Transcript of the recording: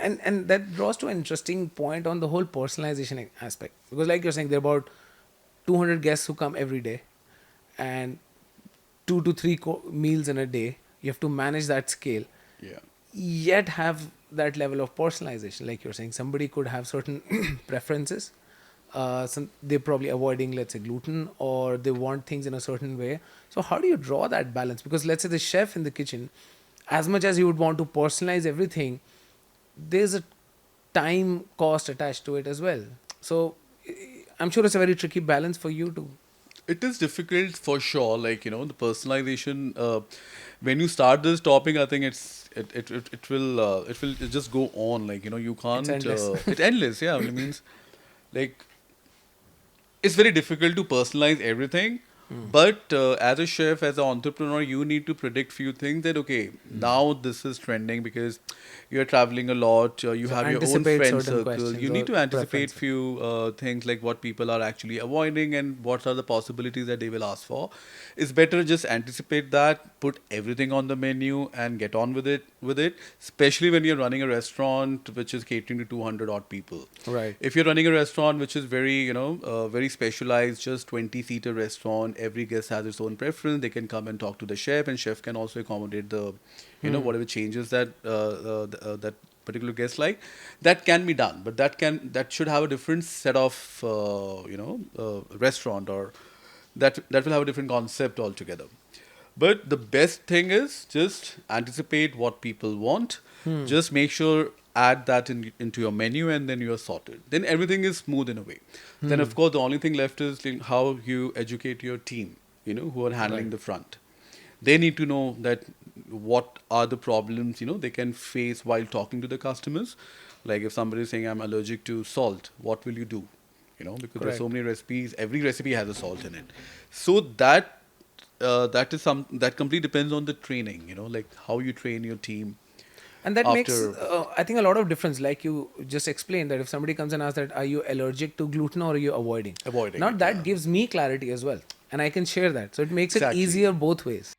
And that draws to an interesting point on the whole personalization aspect, because like you're saying, there are about 200 guests who come every day, and 2 to 3 meals in a day. You have to manage that scale, Yeah. yet have that level of personalization. Like you're saying, somebody could have certain preferences. They're probably avoiding, let's say, gluten, or they want things in a certain way. So how do you draw that balance? Because let's say the chef in the kitchen, as much as you would want to personalize everything, there's a time cost attached to it as well. So I'm sure it's a very tricky balance for you to. It is difficult for sure. Like, the personalization. When you start this topic, I think it will just go on. Like, you It's can't. endless. It's endless. Yeah, it means like it's very difficult to personalize everything. But as a chef, as an entrepreneur, you need to predict few things that okay, now this is trending because you're traveling a lot. You So have your own anticipate friend certain circle. questions You need or to anticipate preferences. few things like what people are actually avoiding and what are the possibilities that they will ask for. It's better just anticipate that, put everything on the menu, and get on with it. Especially when you're running a restaurant which is catering to 200 odd people. Right. If you're running a restaurant which is very, very specialized, just 20-seater restaurant, every guest has its own preference. They can come and talk to the chef, and chef can also accommodate the, whatever changes that particular guest like. That can be done, but that should have a different set of, restaurant, or that will have a different concept altogether. But the best thing is just anticipate what people want. Just make sure add that into your menu, and then you're sorted. Then everything is smooth in a way. Then of course the only thing left is like how you educate your team, who are handling Right. the front. They need to know that what are the problems they can face while talking to the customers. Like if somebody is saying I'm allergic to salt, what will you do? Because there's so Correct. many recipes. Every recipe has a salt in it. So that is some that completely depends on the training. Like how you train your team And that makes, after. I think, a lot of difference. Like you just explained, that if somebody comes and asks that, are you allergic to gluten or are you avoiding? Avoiding Now it. that Yeah, gives me clarity as well. And I can share that. So it makes it exactly. easier both ways.